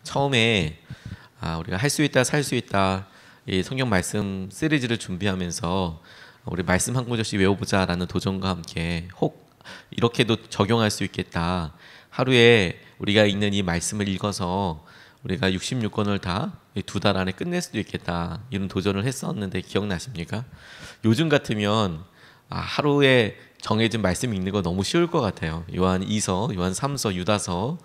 처음에 우리가 할 수 있다 살 수 있다 이 성경 말씀 시리즈를 준비하면서 우리 말씀 한 구절씩 외워보자라는 도전과 함께 혹 이렇게도 적용할 수 있겠다. 하루에 우리가 읽는 이 말씀을 읽어서 우리가 66권을 다 2달 안에 끝낼 수도 있겠다. 이런 도전을 했었는데 기억나십니까? 요즘 같으면 하루에 정해진 말씀 읽는 거 너무 쉬울 것 같아요. 요한 2서, 요한 3서, 유다서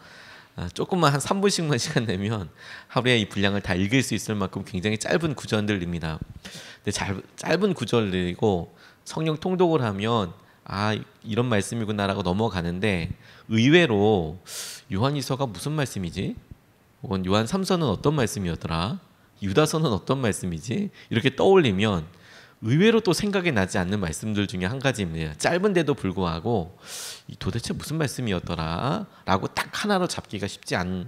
조금만 한 3분씩만 시간 내면 하루에 이 분량을 다 읽을 수 있을 만큼 굉장히 짧은 구절들입니다. 근데 짧은 구절들이고 성령 통독을 하면 이런 말씀이구나라고 넘어가는데 의외로 요한이서가 무슨 말씀이지? 혹은 요한 3서는 어떤 말씀이었더라? 유다서는 어떤 말씀이지? 이렇게 떠올리면 의외로 또 생각이 나지 않는 말씀들 중에 한 가지입니다. 짧은데도 불구하고 도대체 무슨 말씀이었더라? 라고 딱 하나로 잡기가 쉽지 않은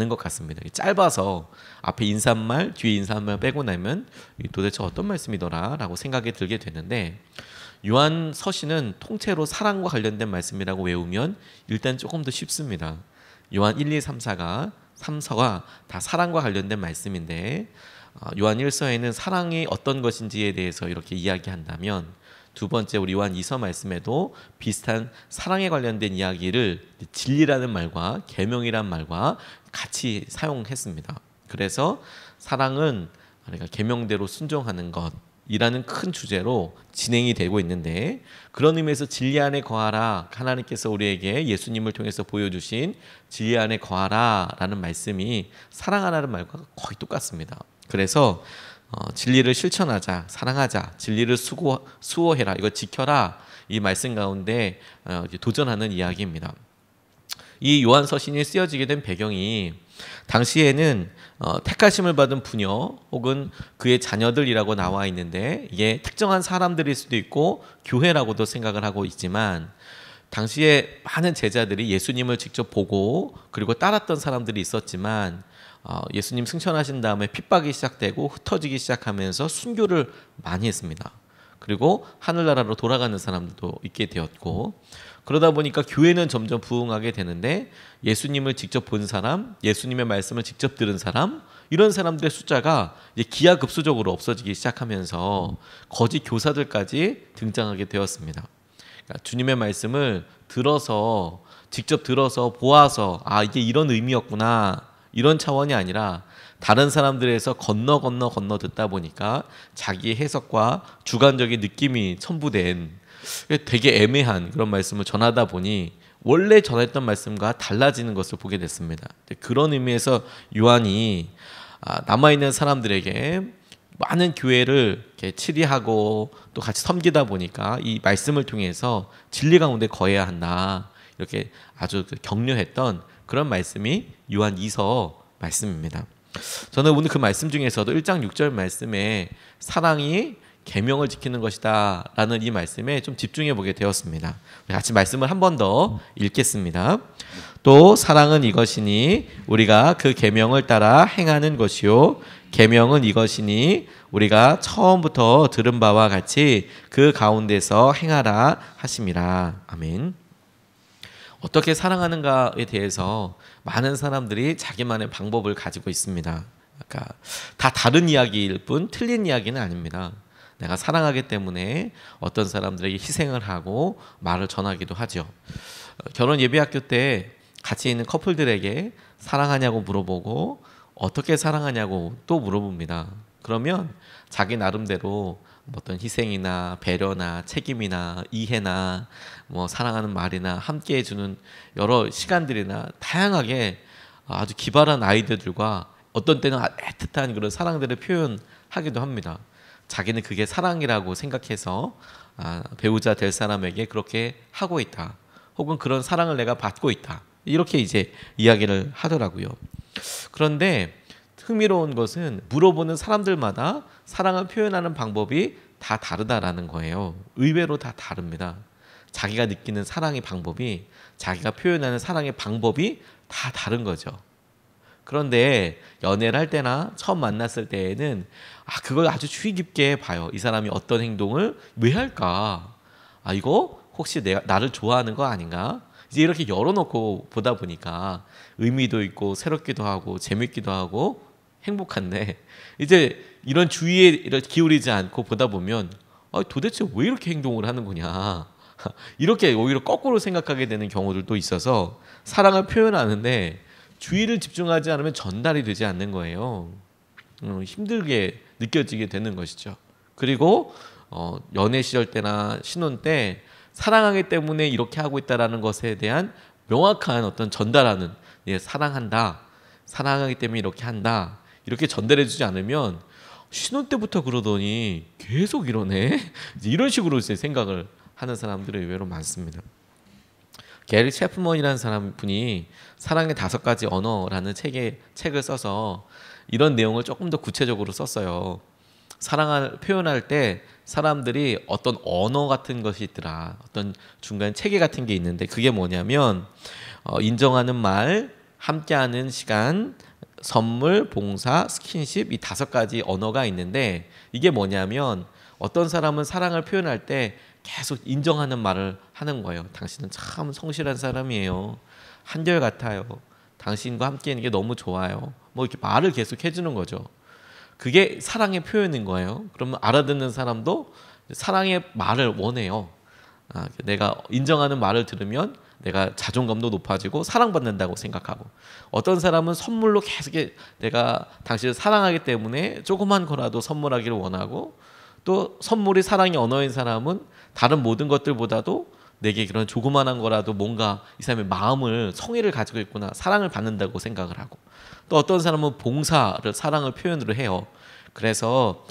것 같습니다. 짧아서 앞에 인사말, 뒤에 인사말 빼고 나면 도대체 어떤 말씀이더라? 라고 생각이 들게 되는데 요한 서신은 통째로 사랑과 관련된 말씀이라고 외우면 일단 조금 더 쉽습니다. 요한 1, 2, 3, 3서가 다 사랑과 관련된 말씀인데 요한 1서에는 사랑이 어떤 것인지에 대해서 이렇게 이야기한다면 두 번째 우리 요한 2서 말씀에도 비슷한 사랑에 관련된 이야기를 진리라는 말과 계명이란 말과 같이 사용했습니다. 그래서 사랑은 우리가 계명대로 순종하는 것이라는 큰 주제로 진행이 되고 있는데 그런 의미에서 진리 안에 거하라, 하나님께서 우리에게 예수님을 통해서 보여주신 진리 안에 거하라 라는 말씀이 사랑하라는 말과 거의 똑같습니다. 그래서 진리를 실천하자, 사랑하자, 진리를 수호해라, 이거 지켜라, 이 말씀 가운데 도전하는 이야기입니다. 이 요한 서신이 쓰여지게 된 배경이 당시에는 택하심을 받은 부녀 혹은 그의 자녀들이라고 나와 있는데 이게 특정한 사람들일 수도 있고 교회라고도 생각을 하고 있지만 당시에 많은 제자들이 예수님을 직접 보고 그리고 따랐던 사람들이 있었지만 예수님 승천하신 다음에 핍박이 시작되고 흩어지기 시작하면서 순교를 많이 했습니다. 그리고 하늘나라로 돌아가는 사람들도 있게 되었고 그러다 보니까 교회는 점점 부흥하게 되는데 예수님을 직접 본 사람, 예수님의 말씀을 직접 들은 사람 이런 사람들의 숫자가 이제 기하급수적으로 없어지기 시작하면서 거짓 교사들까지 등장하게 되었습니다. 그러니까 주님의 말씀을 들어서 직접 들어서 보아서 이게 이런 의미였구나 이런 차원이 아니라 다른 사람들에서 건너 듣다 보니까 자기의 해석과 주관적인 느낌이 첨부된 되게 애매한 그런 말씀을 전하다 보니 원래 전했던 말씀과 달라지는 것을 보게 됐습니다. 그런 의미에서 요한이 남아있는 사람들에게 많은 교회를 이렇게 치리하고 또 같이 섬기다 보니까 이 말씀을 통해서 진리 가운데 거해야 한다 이렇게 아주 격려했던 그런 말씀이 요한 2서 말씀입니다. 저는 오늘 그 말씀 중에서도 1장 6절 말씀에 사랑이 계명을 지키는 것이다 라는 이 말씀에 좀 집중해 보게 되었습니다. 같이 말씀을 한 번 더 읽겠습니다. 또 사랑은 이것이니 우리가 그 계명을 따라 행하는 것이요 계명은 이것이니 우리가 처음부터 들은 바와 같이 그 가운데서 행하라 하심이라. 아멘. 어떻게 사랑하는가에 대해서 많은 사람들이 자기만의 방법을 가지고 있습니다. 그러니까 다 다른 이야기일 뿐 틀린 이야기는 아닙니다. 내가 사랑하기 때문에 어떤 사람들에게 희생을 하고 말을 전하기도 하죠. 결혼 예비학교 때 같이 있는 커플들에게 사랑하냐고 물어보고 어떻게 사랑하냐고 또 물어봅니다. 그러면 자기 나름대로 어떤 희생이나 배려나 책임이나 이해나 사랑하는 말이나 함께 해주는 여러 시간들이나 다양하게 아주 기발한 아이디어들과 어떤 때는 애틋한 그런 사랑들을 표현하기도 합니다. 자기는 그게 사랑이라고 생각해서 배우자 될 사람에게 그렇게 하고 있다. 혹은 그런 사랑을 내가 받고 있다. 이렇게 이제 이야기를 하더라고요. 그런데 흥미로운 것은 물어보는 사람들마다 사랑을 표현하는 방법이 다 다르다라는 거예요. 의외로 다 다릅니다. 자기가 느끼는 사랑의 방법이 자기가 표현하는 사랑의 방법이 다 다른 거죠. 그런데 연애를 할 때나 처음 만났을 때에는 그걸 아주 주의 깊게 봐요. 이 사람이 어떤 행동을 왜 할까? 이거 혹시 나를 좋아하는 거 아닌가? 이제 이렇게 열어놓고 보다 보니까 의미도 있고 새롭기도 하고 재밌기도 하고 행복한데, 이제 이런 주의에 기울이지 않고 보다 보면 도대체 왜 이렇게 행동을 하는 거냐 이렇게 오히려 거꾸로 생각하게 되는 경우들도 있어서 사랑을 표현하는데 주의를 집중하지 않으면 전달이 되지 않는 거예요. 힘들게 느껴지게 되는 것이죠. 그리고 연애 시절 때나 신혼 때 사랑하기 때문에 이렇게 하고 있다라는 것에 대한 명확한 어떤 전달하는, 사랑한다, 사랑하기 때문에 이렇게 한다, 이렇게 전달해주지 않으면 신혼 때부터 그러더니 계속 이러네 이런 식으로 이제 생각을 하는 사람들이 의외로 많습니다. 게리 체프먼이라는 분이 사랑의 5가지 언어라는 책을 써서 이런 내용을 조금 더 구체적으로 썼어요. 사랑을 표현할 때 사람들이 어떤 언어 같은 것이 있더라. 어떤 중간 체계 같은 게 있는데 그게 뭐냐면 인정하는 말, 함께하는 시간, 선물, 봉사, 스킨십, 이 5가지 언어가 있는데 이게 뭐냐면 어떤 사람은 사랑을 표현할 때 계속 인정하는 말을 하는 거예요. 당신은 참 성실한 사람이에요. 한결같아요. 당신과 함께 있는 게 너무 좋아요. 뭐 이렇게 말을 계속 해주는 거죠. 그게 사랑의 표현인 거예요. 그러면 알아듣는 사람도 사랑의 말을 원해요. 내가 인정하는 말을 들으면 내가 자존감도 높아지고 사랑받는다고 생각하고, 어떤 사람은 선물로 계속 내가 당신을 사랑하기 때문에 조그만 거라도 선물하기를 원하고, 또 선물이 사랑의 언어인 사람은 다른 모든 것들보다도 내게 그런 조그만한 거라도 뭔가 이 사람의 마음을, 성의를 가지고 있구나, 사랑을 받는다고 생각을 하고, 또 어떤 사람은 봉사를 사랑을 표현으로 해요. 그래서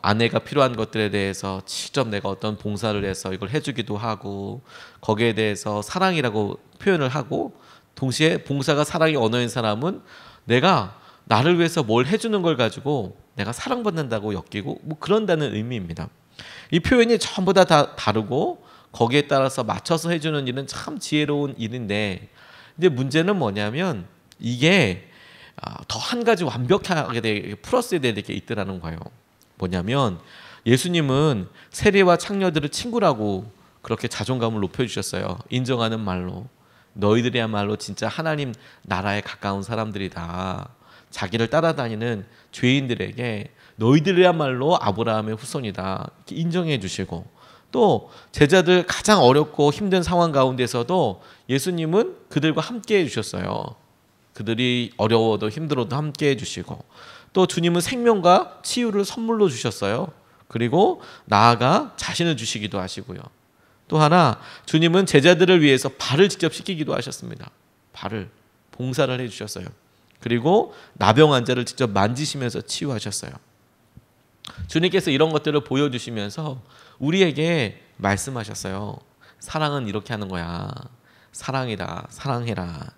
아내가 필요한 것들에 대해서 직접 내가 어떤 봉사를 해서 이걸 해주기도 하고, 거기에 대해서 사랑이라고 표현을 하고, 동시에 봉사가 사랑의 언어인 사람은 내가 나를 위해서 뭘 해주는 걸 가지고 내가 사랑받는다고 엮이고, 뭐 그런다는 의미입니다. 이 표현이 전부 다 다르고 거기에 따라서 맞춰서 해주는 일은 참 지혜로운 일인데, 근데 문제는 뭐냐면 이게 더 한 가지 완벽하게 되게 플러스에 되게 있더라는 거예요. 뭐냐면 예수님은 세리와 창녀들을 친구라고 그렇게 자존감을 높여주셨어요. 인정하는 말로. 너희들이야말로 진짜 하나님 나라에 가까운 사람들이다. 자기를 따라다니는 죄인들에게 너희들이야말로 아브라함의 후손이다, 이렇게 인정해 주시고, 또 제자들 가장 어렵고 힘든 상황 가운데서도 예수님은 그들과 함께 해주셨어요. 그들이 어려워도 힘들어도 함께 해주시고, 또 주님은 생명과 치유를 선물로 주셨어요. 그리고 나아가 자신을 주시기도 하시고요. 또 하나, 주님은 제자들을 위해서 발을 직접 씻기기도 하셨습니다. 발을 봉사를 해주셨어요. 그리고 나병 환자를 직접 만지시면서 치유하셨어요. 주님께서 이런 것들을 보여주시면서 우리에게 말씀하셨어요. 사랑은 이렇게 하는 거야. 사랑이다. 사랑해라.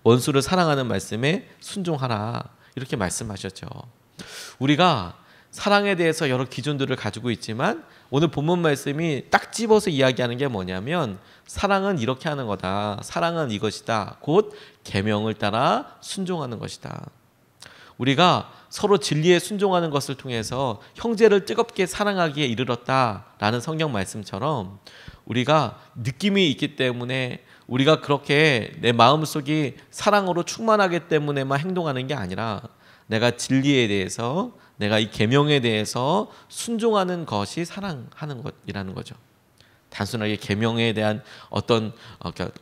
원수를 사랑하는 말씀에 순종하라. 이렇게 말씀하셨죠. 우리가 사랑에 대해서 여러 기준들을 가지고 있지만 오늘 본문 말씀이 딱 집어서 이야기하는 게 뭐냐면 사랑은 이렇게 하는 거다. 사랑은 이것이다. 곧 계명을 따라 순종하는 것이다. 우리가 서로 진리에 순종하는 것을 통해서 형제를 뜨겁게 사랑하기에 이르렀다라는 성경 말씀처럼 우리가 느낌이 있기 때문에, 우리가 그렇게 내 마음속이 사랑으로 충만하기 때문에만 행동하는 게 아니라 내가 진리에 대해서, 내가 이 계명에 대해서 순종하는 것이 사랑하는 것이라는 거죠. 단순하게 계명에 대한 어떤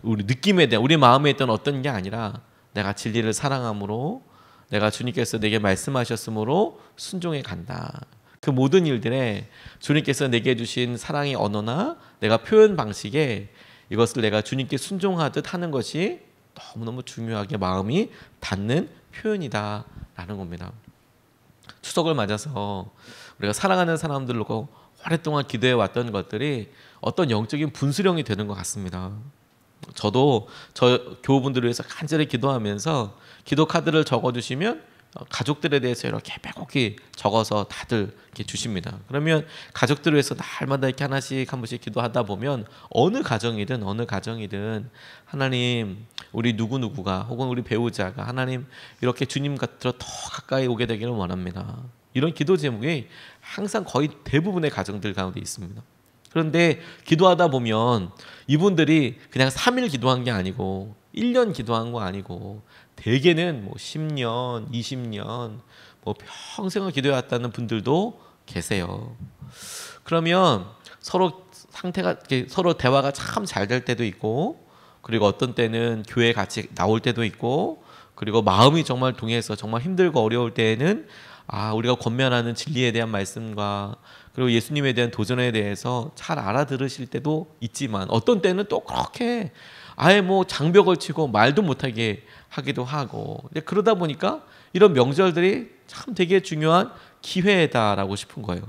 우리 느낌에 대한, 우리 마음에 있던 어떤 게 아니라 내가 진리를 사랑함으로, 내가 주님께서 내게 말씀하셨으므로 순종해 간다. 그 모든 일들에 주님께서 내게 주신 사랑의 언어나 내가 표현 방식에 이것을 내가 주님께 순종하듯 하는 것이 너무너무 중요하게 마음이 닿는 표현이다라는 겁니다. 추석을 맞아서 우리가 사랑하는 사람들로 오랫동안 기도해 왔던 것들이 어떤 영적인 분수령이 되는 것 같습니다. 저도 저 교우분들을 위해서 간절히 기도하면서 기도 카드를 적어주시면 가족들에 대해서 이렇게 빼곡히 적어서 다들 이렇게 주십니다. 그러면 가족들을 위해서 날마다 이렇게 하나씩 한 번씩 기도하다 보면 어느 가정이든 하나님, 우리 누구누구가 혹은 우리 배우자가 하나님 이렇게 주님 곁으로 더 가까이 오게 되기를 원합니다. 이런 기도 제목이 항상 거의 대부분의 가정들 가운데 있습니다. 그런데 기도하다 보면 이분들이 그냥 3일 기도한 게 아니고 1년 기도한 거 아니고 대개는 뭐 10년, 20년, 뭐 평생을 기도해 왔다는 분들도 계세요. 그러면 서로 상태가 서로 대화가 참 잘 될 때도 있고, 그리고 어떤 때는 교회 같이 나올 때도 있고, 그리고 마음이 정말 동해서 정말 힘들고 어려울 때에는 우리가 권면하는 진리에 대한 말씀과 그리고 예수님에 대한 도전에 대해서 잘 알아들으실 때도 있지만, 어떤 때는 또 그렇게 아예 뭐 장벽을 치고 말도 못하게 하기도 하고, 그러다 보니까 이런 명절들이 참 되게 중요한 기회다라고 싶은 거예요.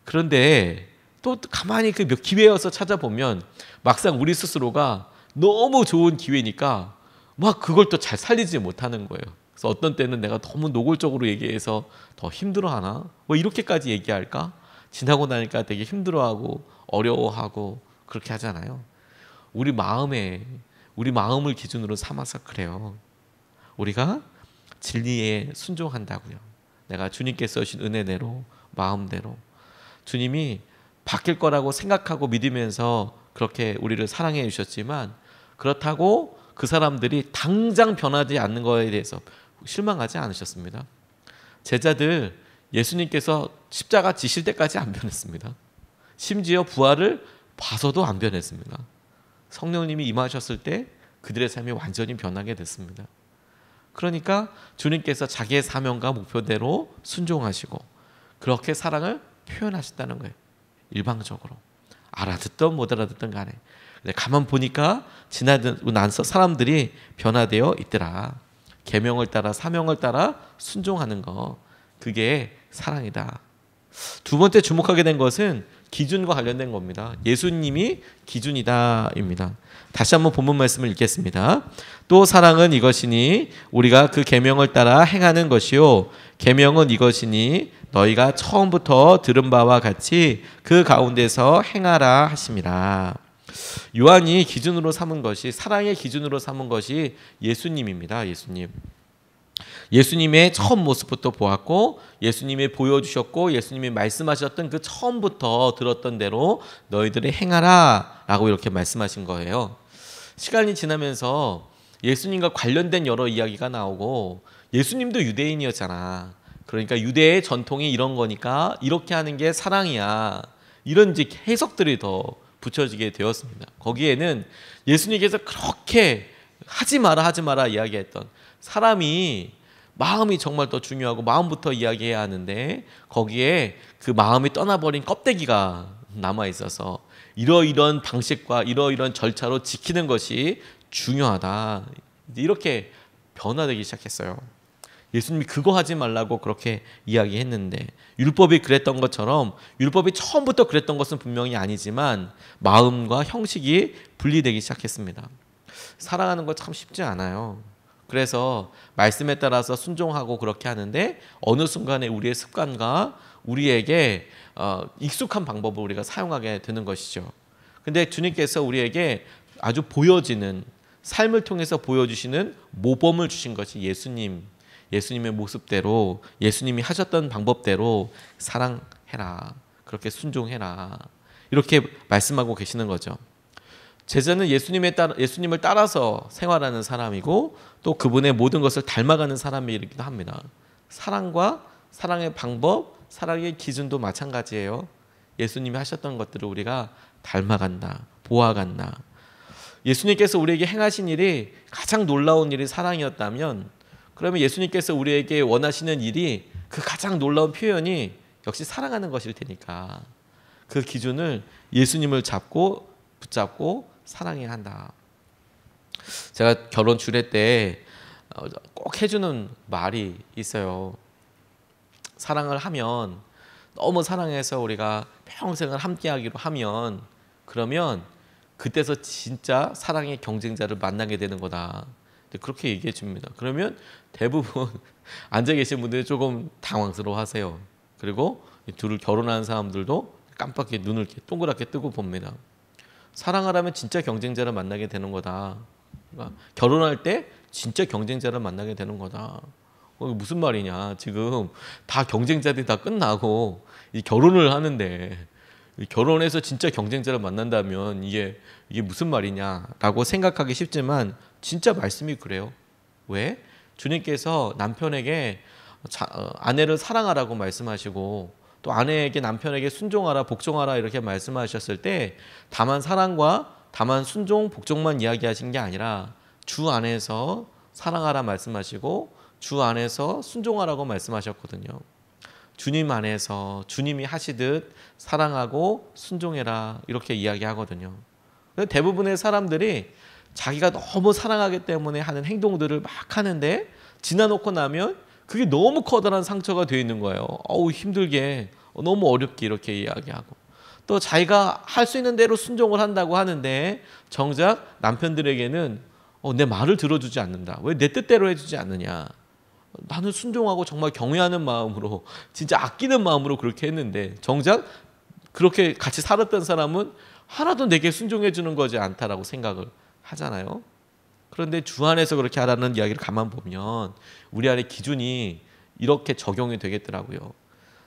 그런데 또 가만히 그 기회여서 찾아보면 막상 우리 스스로가 너무 좋은 기회니까 막 그걸 또 잘 살리지 못하는 거예요. 그래서 어떤 때는 내가 너무 노골적으로 얘기해서 더 힘들어하나? 뭐 이렇게까지 얘기할까? 지나고 나니까 되게 힘들어하고 어려워하고 그렇게 하잖아요. 우리 마음을 기준으로 삼아서 그래요. 우리가 진리에 순종한다고요. 내가 주님께서 주신 은혜대로, 마음대로 주님이 바뀔 거라고 생각하고 믿으면서 그렇게 우리를 사랑해 주셨지만, 그렇다고 그 사람들이 당장 변하지 않는 거에 대해서 실망하지 않으셨습니다. 제자들 예수님께서 십자가 지실 때까지 안 변했습니다. 심지어 부활을 봐서도 안 변했습니다. 성령님이 임하셨을 때 그들의 삶이 완전히 변하게 됐습니다. 그러니까 주님께서 자기의 사명과 목표대로 순종하시고 그렇게 사랑을 표현하셨다는 거예요. 일방적으로 알아듣던 못 알아듣던 간에. 가만 보니까 지나고 나서 사람들이 변화되어 있더라. 계명을 따라 사명을 따라 순종하는 거, 그게 사랑이다. 두 번째 주목하게 된 것은 기준과 관련된 겁니다. 예수님이 기준이다입니다. 다시 한번 본문 말씀을 읽겠습니다. 또 사랑은 이것이니 우리가 그 계명을 따라 행하는 것이요, 계명은 이것이니 너희가 처음부터 들은 바와 같이 그 가운데서 행하라 하심이라. 요한이 기준으로 삼은 것이, 사랑의 기준으로 삼은 것이 예수님입니다. 예수님의 처음 모습부터 보았고, 예수님이 보여주셨고, 예수님이 말씀하셨던 그 처음부터 들었던 대로 너희들이 행하라 라고 이렇게 말씀하신 거예요. 시간이 지나면서 예수님과 관련된 여러 이야기가 나오고, 예수님도 유대인이었잖아. 그러니까 유대의 전통이 이런 거니까 이렇게 하는 게 사랑이야, 이런 이제 해석들이 더 붙여지게 되었습니다. 거기에는 예수님께서 그렇게 하지 마라 이야기했던, 사람이 마음이 정말 더 중요하고 마음부터 이야기해야 하는데 거기에 그 마음이 떠나버린 껍데기가 남아있어서 이러이러한 방식과 이러이러한 절차로 지키는 것이 중요하다, 이렇게 변화되기 시작했어요. 예수님이 그거 하지 말라고 그렇게 이야기했는데, 율법이 그랬던 것처럼 율법이 처음부터 그랬던 것은 분명히 아니지만 마음과 형식이 분리되기 시작했습니다. 사랑하는 거 참 쉽지 않아요. 그래서 말씀에 따라서 순종하고 그렇게 하는데 어느 순간에 우리의 습관과 우리에게 익숙한 방법을 우리가 사용하게 되는 것이죠. 근데 주님께서 우리에게 아주 보여지는, 삶을 통해서 보여주시는 모범을 주신 것이 예수님의 모습대로, 예수님이 하셨던 방법대로 사랑해라, 그렇게 순종해라, 이렇게 말씀하고 계시는 거죠. 제자는 예수님을 따라서 생활하는 사람이고 또 그분의 모든 것을 닮아가는 사람이기도 합니다. 사랑과 사랑의 방법, 사랑의 기준도 마찬가지예요. 예수님이 하셨던 것들을 우리가 닮아간다, 보아간다. 예수님께서 우리에게 행하신 일이 가장 놀라운 일이 사랑이었다면, 그러면 예수님께서 우리에게 원하시는 일이, 그 가장 놀라운 표현이 역시 사랑하는 것일 테니까 그 기준을 예수님을 붙잡고 사랑해야 한다. 제가 결혼 주례 때 꼭 해주는 말이 있어요. 사랑을 하면, 너무 사랑해서 우리가 평생을 함께하기로 하면, 그러면 그때서 진짜 사랑의 경쟁자를 만나게 되는 거다, 그렇게 얘기해 줍니다. 그러면 대부분 앉아 계신 분들이 조금 당황스러워하세요. 그리고 둘을 결혼한 사람들도 깜빡이 눈을 이렇게 동그랗게 뜨고 봅니다. 사랑하라면 진짜 경쟁자를 만나게 되는 거다. 그러니까 결혼할 때 진짜 경쟁자를 만나게 되는 거다. 무슨 말이냐? 지금 다 경쟁자들이 다 끝나고 이 결혼을 하는데 결혼해서 진짜 경쟁자를 만난다면 이게 무슨 말이냐라고 생각하기 쉽지만 진짜 말씀이 그래요. 왜? 주님께서 남편에게 아내를 사랑하라고 말씀하시고 또 아내에게 남편에게 순종하라 복종하라 이렇게 말씀하셨을 때 다만 사랑과 다만 순종 복종만 이야기하신 게 아니라 주 안에서 사랑하라 말씀하시고 주 안에서 순종하라고 말씀하셨거든요. 주님 안에서 주님이 하시듯 사랑하고 순종해라 이렇게 이야기하거든요. 대부분의 사람들이 자기가 너무 사랑하기 때문에 하는 행동들을 막 하는데 지나놓고 나면 그게 너무 커다란 상처가 되어 있는 거예요. 어우 힘들게 너무 어렵게 이렇게 이야기하고 또 자기가 할 수 있는 대로 순종을 한다고 하는데 정작 남편들에게는 내 말을 들어주지 않는다. 왜 내 뜻대로 해주지 않느냐. 나는 순종하고 정말 경외하는 마음으로 진짜 아끼는 마음으로 그렇게 했는데 정작 그렇게 같이 살았던 사람은 하나도 내게 순종해 주는 거지 않다라고 생각을 하잖아요. 그런데 주 안에서 그렇게 하라는 이야기를 가만 보면 우리 안에 기준이 이렇게 적용이 되겠더라고요.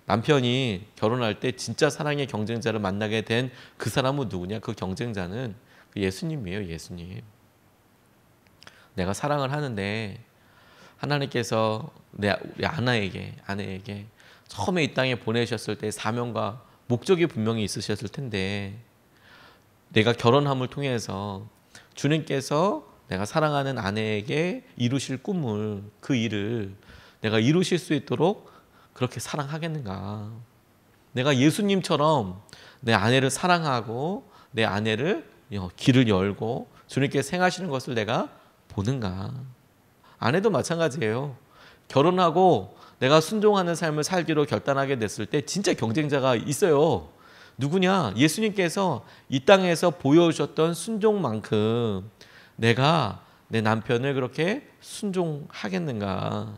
남편이 결혼할 때 진짜 사랑의 경쟁자를 만나게 된 그 사람은 누구냐? 그 경쟁자는 예수님이에요. 예수님. 내가 사랑을 하는데 하나님께서 우리 아내에게 처음에 이 땅에 보내셨을 때 사명과 목적이 분명히 있으셨을 텐데 내가 결혼함을 통해서 주님께서 내가 사랑하는 아내에게 이루실 꿈을 그 일을 내가 이루실 수 있도록 그렇게 사랑하겠는가. 내가 예수님처럼 내 아내를 사랑하고 내 아내를 길을 열고 주님께서 행하시는 것을 내가 보는가. 아내도 마찬가지예요. 결혼하고 내가 순종하는 삶을 살기로 결단하게 됐을 때 진짜 경쟁자가 있어요. 누구냐? 예수님께서 이 땅에서 보여주셨던 순종만큼 내가 내 남편을 그렇게 순종하겠는가.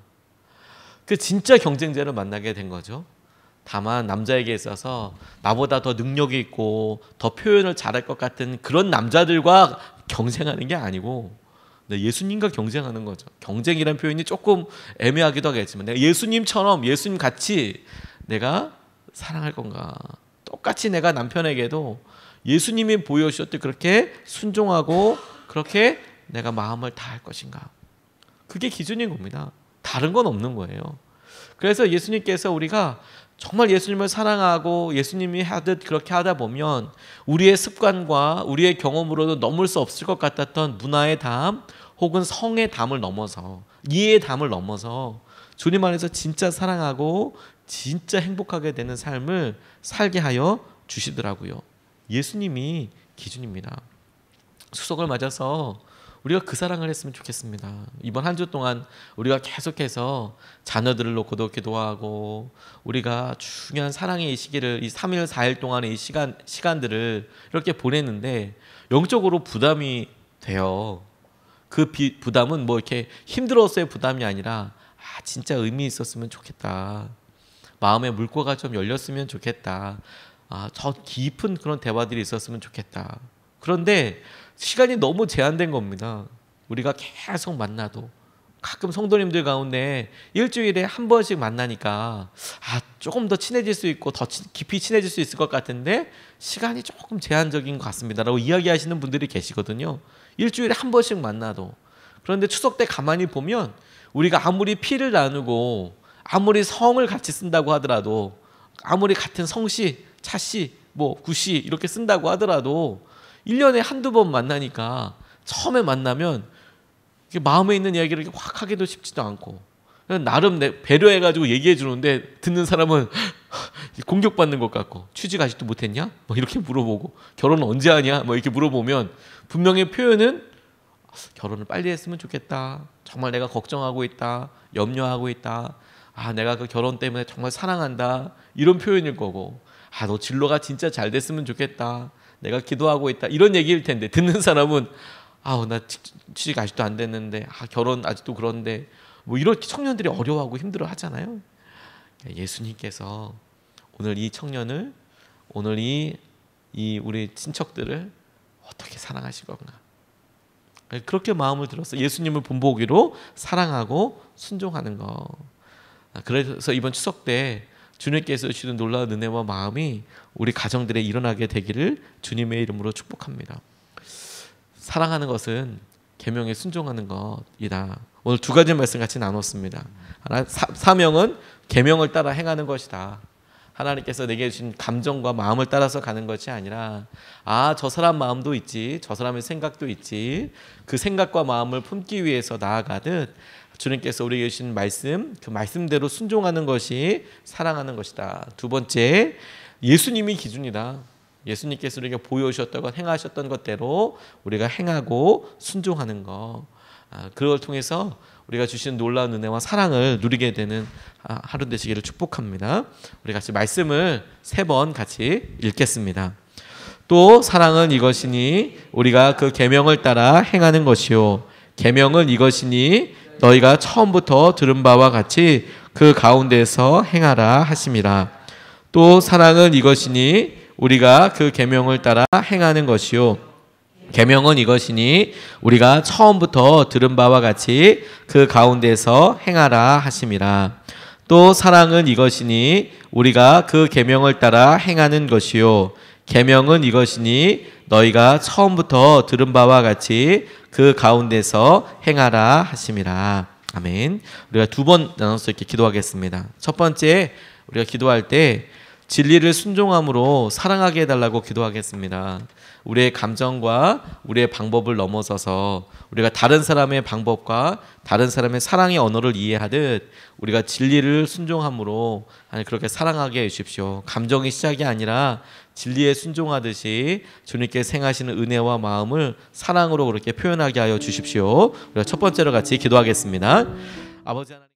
그 진짜 경쟁자를 만나게 된 거죠. 다만 남자에게 있어서 나보다 더 능력이 있고 더 표현을 잘할 것 같은 그런 남자들과 경쟁하는 게 아니고 예수님과 경쟁하는 거죠. 경쟁이라는 표현이 조금 애매하기도 하겠지만 내가 예수님처럼 예수님 같이 내가 사랑할 건가. 똑같이 내가 남편에게도 예수님이 보여주셨듯 그렇게 순종하고 그렇게 내가 마음을 다할 것인가. 그게 기준인 겁니다. 다른 건 없는 거예요. 그래서 예수님께서 우리가 정말 예수님을 사랑하고 예수님이 하듯 그렇게 하다 보면 우리의 습관과 우리의 경험으로도 넘을 수 없을 것 같았던 문화의 담 혹은 성의 담을 넘어서 이해의 담을 넘어서 주님 안에서 진짜 사랑하고 진짜 행복하게 되는 삶을 살게 하여 주시더라고요. 예수님이 기준입니다. 추석을 맞아서 우리가 그 사랑을 했으면 좋겠습니다. 이번 한 주 동안 우리가 계속해서 자녀들을 놓고도 기도하고 우리가 중요한 사랑의 이 시기를 이 3일 4일 동안의 이 시간들을 이렇게 보냈는데 영적으로 부담이 돼요. 그 부담은 뭐 이렇게 힘들어서의 부담이 아니라 진짜 의미 있었으면 좋겠다. 마음의 물꼬가 좀 열렸으면 좋겠다. 저 깊은 그런 대화들이 있었으면 좋겠다. 그런데 시간이 너무 제한된 겁니다. 우리가 계속 만나도 가끔 성도님들 가운데 일주일에 한 번씩 만나니까 조금 더 친해질 수 있고 더 깊이 친해질 수 있을 것 같은데 시간이 조금 제한적인 것 같습니다 라고 이야기하시는 분들이 계시거든요. 일주일에 한 번씩 만나도. 그런데 추석 때 가만히 보면 우리가 아무리 피를 나누고 아무리 성을 같이 쓴다고 하더라도 아무리 같은 성씨, 차씨, 구씨 이렇게 쓴다고 하더라도 1년에 한두 번 만나니까 처음에 만나면 마음에 있는 이야기를 확 하기도 쉽지도 않고 나름 배려해가지고 얘기해 주는데 듣는 사람은 공격받는 것 같고 취직 아직도 못했냐? 이렇게 물어보고 결혼 언제 하냐? 이렇게 물어보면 분명히 표현은 결혼을 빨리 했으면 좋겠다. 정말 내가 걱정하고 있다. 염려하고 있다. 내가 그 결혼 때문에 정말 사랑한다. 이런 표현일 거고 너 진로가 진짜 잘 됐으면 좋겠다. 내가 기도하고 있다. 이런 얘기일 텐데 듣는 사람은 나 취직 아직도 안 됐는데 결혼 아직도 그런데 이렇게 청년들이 어려워하고 힘들어하잖아요. 예수님께서 오늘 이 청년을 오늘 이 우리 친척들을 어떻게 사랑하실 건가. 그렇게 마음을 들었어요. 예수님을 본보기로 사랑하고 순종하는 거. 그래서 이번 추석 때 주님께서 주시는 놀라운 은혜와 마음이 우리 가정들에 일어나게 되기를 주님의 이름으로 축복합니다. 사랑하는 것은 계명에 순종하는 것이다. 오늘 두 가지 말씀 같이 나눴습니다. 하나, 사명은 계명을 따라 행하는 것이다. 하나님께서 내게 주신 감정과 마음을 따라서 가는 것이 아니라 저 사람 마음도 있지, 저 사람의 생각도 있지, 그 생각과 마음을 품기 위해서 나아가듯 주님께서 우리에게 주신 말씀, 그 말씀대로 순종하는 것이 사랑하는 것이다. 두 번째, 예수님이 기준이다. 예수님께서 우리에게 보여주셨던 것, 행하셨던 것대로 우리가 행하고 순종하는 것, 그걸 통해서 우리가 주신 놀라운 은혜와 사랑을 누리게 되는 하루 되시기를 축복합니다. 우리 같이 말씀을 3번 같이 읽겠습니다. 또 사랑은 이것이니 우리가 그 계명을 따라 행하는 것이요, 계명은 이것이니 너희가 처음부터 들은 바와 같이 그 가운데서 행하라 하심이라. 또 사랑은 이것이니 우리가 그 계명을 따라 행하는 것이요, 계명은 이것이니 우리가 처음부터 들은 바와 같이 그 가운데서 행하라 하심이라. 또 사랑은 이것이니 우리가 그 계명을 따라 행하는 것이요, 계명은 이것이니 너희가 처음부터 들은 바와 같이 그 가운데서 행하라 하심이라. 아멘. 우리가 2번 나눠서 이렇게 기도하겠습니다. 첫 번째, 우리가 기도할 때 진리를 순종함으로 사랑하게 해달라고 기도하겠습니다. 우리의 감정과 우리의 방법을 넘어서서 우리가 다른 사람의 방법과 다른 사람의 사랑의 언어를 이해하듯 우리가 진리를 순종함으로 그렇게 사랑하게 해주십시오. 감정이 시작이 아니라 진리에 순종하듯이 주님께 행하시는 은혜와 마음을 사랑으로 그렇게 표현하게 하여 주십시오. 우리가 첫 번째로 같이 기도하겠습니다. 아버지 하나님,